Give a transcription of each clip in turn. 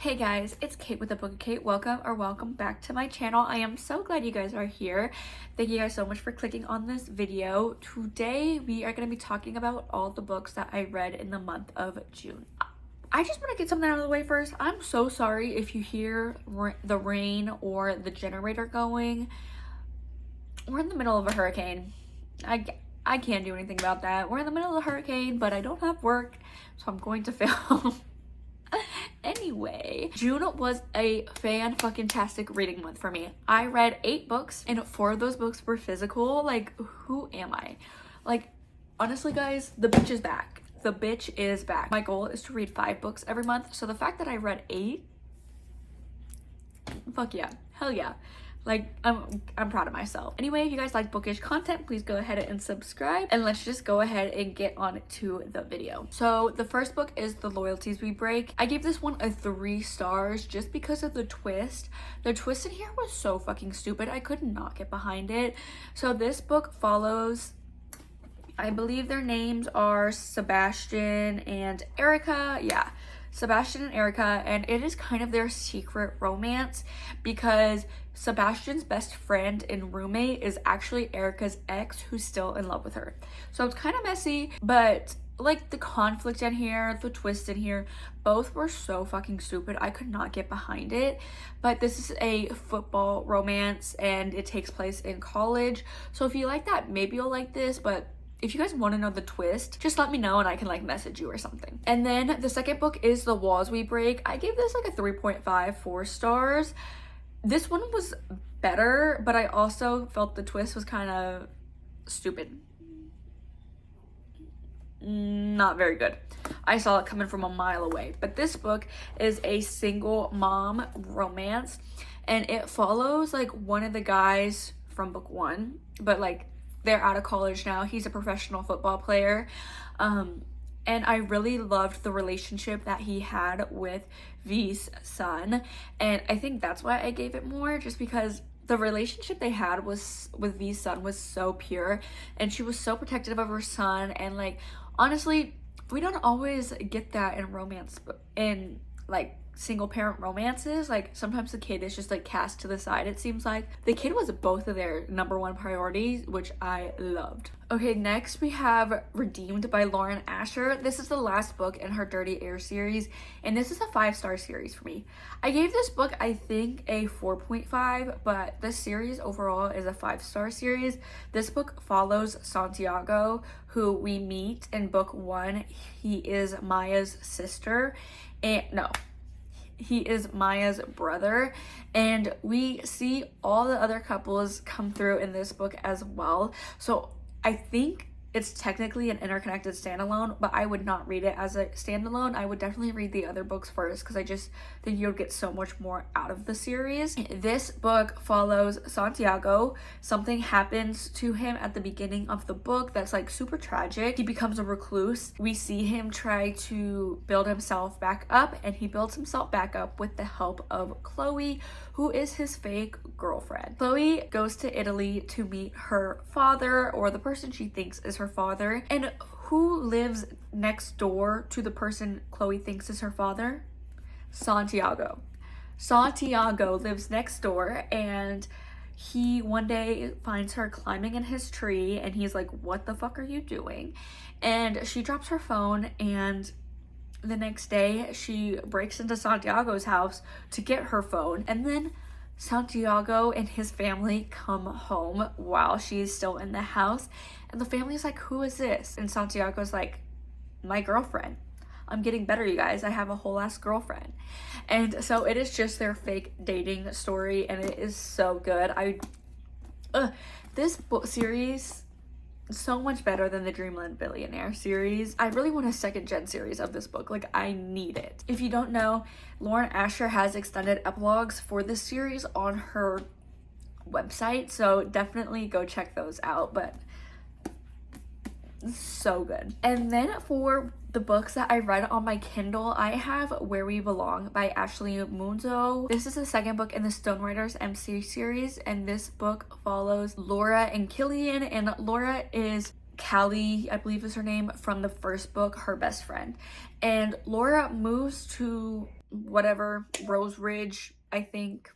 Hey guys, it's Kate with the Book of Kate. Welcome back to my channel. I am so glad you guys are here. Thank you guys so much for clicking on this video. Today we are going to be talking about all the books that I read in the month of June. I just want to get something out of the way first. I'm so sorry if you hear the rain or the generator going. We're in the middle of a hurricane. I can't do anything about that. We're in the middle of a hurricane, but I don't have work, so I'm going to film. Anyway, June was a fan-fucking-tastic reading month for me. I read 8 books and 4 of those books were physical. Like, who am I? Like, honestly guys, the bitch is back. The bitch is back. My goal is to read 5 books every month, so the fact that I read 8, fuck yeah, hell yeah. Like, I'm proud of myself. Anyway, if you guys like bookish content, please go ahead and subscribe, and let's just go ahead and get on to the video. So the first book is The Loyalties We Break. I gave this one a 3 stars just because of the twist. The twist in here was so fucking stupid. I could not get behind it. So this book follows, I believe their names are Sebastian and Erica. Yeah, Sebastian and Erica, and it is kind of their secret romance because Sebastian's best friend and roommate is actually Erica's ex who's still in love with her. So it's kind of messy, but like the conflict in here, the twist in here, both were so fucking stupid. I could not get behind it. But this is a football romance and it takes place in college. So if you like that, maybe you'll like this, but if you guys want to know the twist, just let me know and I can like message you or something. And then the second book is The Walls We Break. I gave this like a 3.5, 4 stars. This one was better, but I also felt the twist was kind of stupid. Not very good. I saw it coming from a mile away. But this book is a single mom romance and it follows like one of the guys from book 1, but like they're out of college now. He's a professional football player. And I really loved the relationship that he had with V's son. And I think that's why I gave it more, just because the relationship they had was with V's son was so pure and she was so protective of her son. And like, honestly, we don't always get that in romance, in like single parent romances. Like sometimes the kid is just like cast to the side. It seems like the kid was both of their #1 priorities, which I loved. Okay, next we have Redeemed by Lauren Asher. This is the last book in her Dirty Air series, and this is a 5-star series for me. I gave this book I think a 4.5, but the series overall is a 5-star series. This book follows Santiago, who we meet in book 1. He is Maya's sister, and no, he is Maya's brother, and we see all the other couples come through in this book as well. So I think it's technically an interconnected standalone, but I would not read it as a standalone. I would definitely read the other books first because I just think you'll get so much more out of the series. This book follows Santiago. Something happens to him at the beginning of the book that's like super tragic. He becomes a recluse. We see him try to build himself back up, and he builds himself back up with the help of Chloe, who is his fake girlfriend. Chloe goes to Italy to meet her father, or the person she thinks is her father. And who lives next door to the person Chloe thinks is her father? Santiago. Santiago lives next door, and he one day finds her climbing in his tree, and he's like, what the fuck are you doing? And she drops her phone, and the next day she breaks into Santiago's house to get her phone, and then Santiago and his family come home while she's still in the house, and the family's like, who is this? And Santiago's like, my girlfriend. I'm getting better, you guys. I have a whole ass girlfriend. And so it is just their fake dating story, and it is so good. This book series, so much better than the Dreamland Billionaire series. I really want a 2nd gen series of this book. Like, I need it. If you don't know, Lauren Asher has extended epilogues for this series on her website, so definitely go check those out. But so good. And then for the books that I read on my Kindle, I have Where We Belong by Ashley Munzo. This is the 2nd book in the Stonewriters MC series, and this book follows Laura and Killian, and Laura is Callie, I believe is her name, from the first book, her best friend. And Laura moves to whatever, Rose Ridge, I think,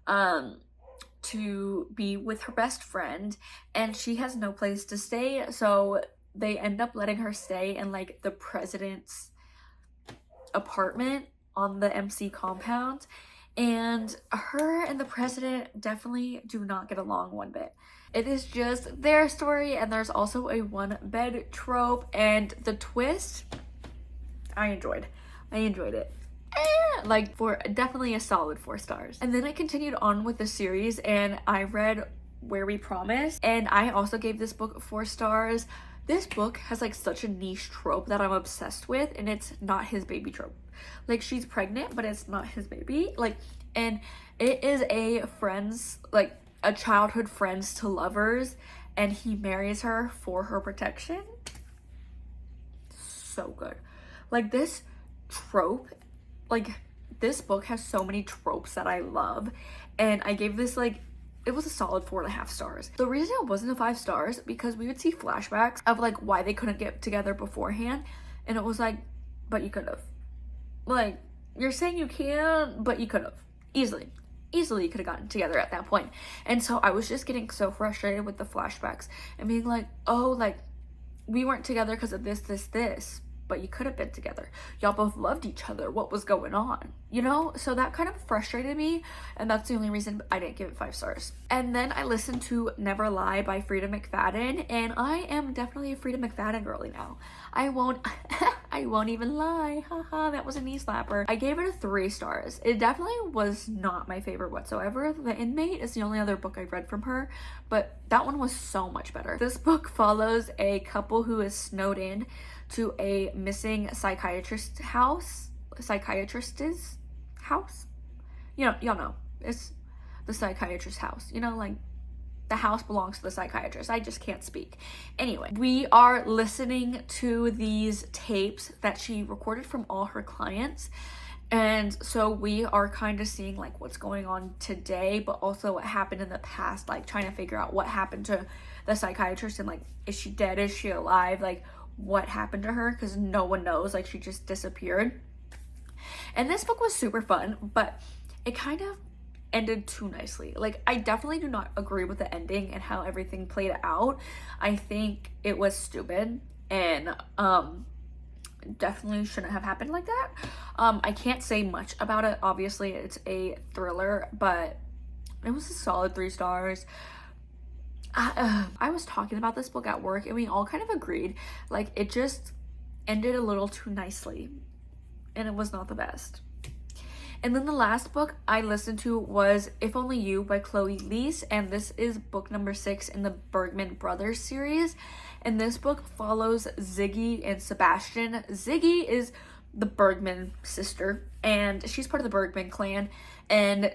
to be with her best friend, and she has no place to stay, so they end up letting her stay in like the president's apartment on the MC compound. And her and the president definitely do not get along one bit. It is just their story, and there's also a one bed trope, and the twist I enjoyed it. Like, for definitely a solid 4 stars. And then I continued on with the series, and I read Where We Promise, and I also gave this book 4 stars. This book has like such a niche trope that I'm obsessed with, and it's not his baby trope. Like, she's pregnant, but it's not his baby. Like, and it is a friends, like a childhood friends to lovers, and he marries her for her protection. So good. Like, this trope, like, this book has so many tropes that I love, and I gave this, like, it was a solid 4.5 stars. The reason it wasn't a 5 stars, because we would see flashbacks of like why they couldn't get together beforehand, and it was like, but you could have. Like, you're saying you can, but you could have. Easily you could have gotten together at that point. And so I was just getting so frustrated with the flashbacks and being like, oh, like, we weren't together because of this, but you could have been together. Y'all both loved each other. What was going on? You know? So that kind of frustrated me, and that's the only reason I didn't give it 5 stars. And then I listened to Never Lie by Frida McFadden, and I am definitely a Frida McFadden girly now. I won't even lie. Haha, that was a knee slapper. I gave it a 3 stars. It definitely was not my favorite whatsoever. The Inmate is the only other book I've read from her, but that one was so much better. This book follows a couple who is snowed in to a missing psychiatrist's house. You know, y'all know. It's the psychiatrist's house. You know, like, the house belongs to the psychiatrist. I just can't speak. Anyway, we are listening to these tapes that she recorded from all her clients. And so we are kind of seeing like what's going on today, but also what happened in the past, like trying to figure out what happened to the psychiatrist, and like, is she dead? Is she alive? Like, what happened to her? Because no one knows. Like, she just disappeared. And this book was super fun, but it kind of ended too nicely. Like, I definitely do not agree with the ending and how everything played out. I think it was stupid, and definitely shouldn't have happened like that. I can't say much about it. Obviously, it's a thriller, but it was a solid 3 stars. I was talking about this book at work, and we all kind of agreed, like, it just ended a little too nicely, and it was not the best. And then the last book I listened to was If Only You by Chloe Leese, and this is book number 6 in the Bergman Brothers series. And this book follows Ziggy and Sebastian. Ziggy is the Bergman sister, and she's part of the Bergman clan, and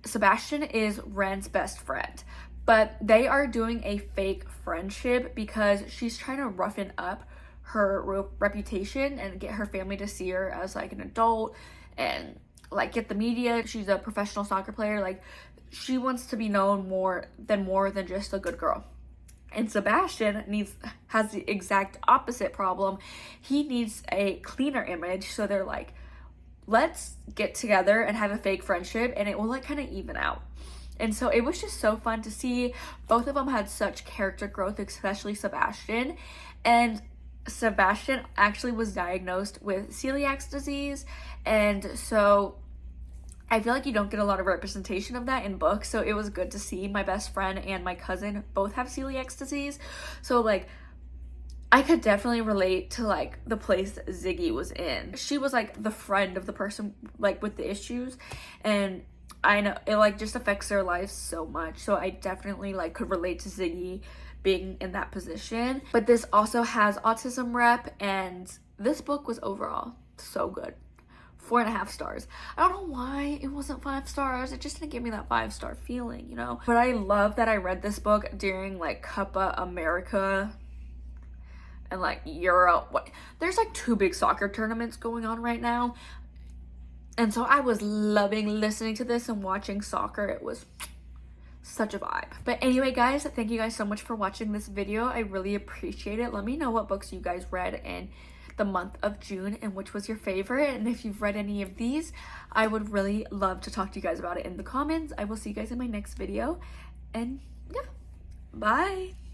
Sebastian is Ren's best friend. But they are doing a fake friendship because she's trying to roughen up her reputation and get her family to see her as like an adult, and like get the media. She's a professional soccer player. Like, she wants to be known more than just a good girl. And Sebastian has the exact opposite problem. He needs a cleaner image, so they're like, let's get together and have a fake friendship, and it will like kind of even out. And so it was just so fun to see. Both of them had such character growth, especially Sebastian. And Sebastian actually was diagnosed with celiac disease, and so I feel like you don't get a lot of representation of that in books. So it was good to see my best friend and my cousin both have celiac disease. So like, I could definitely relate to like the place that Ziggy was in. She was like the friend of the person like with the issues, and I know it like just affects their lives so much. So I definitely like could relate to Ziggy being in that position. But this also has autism rep, and this book was overall so good. 4.5 stars. I don't know why it wasn't 5 stars. It just didn't give me that 5-star feeling, you know? But I love that I read this book during like Copa America and like Euro. There's like 2 big soccer tournaments going on right now. And so I was loving listening to this and watching soccer. It was such a vibe. But anyway, guys, thank you guys so much for watching this video. I really appreciate it. Let me know what books you guys read and the month of June and which was your favorite. And if you've read any of these, I would really love to talk to you guys about it in the comments. I will see you guys in my next video. And yeah, bye.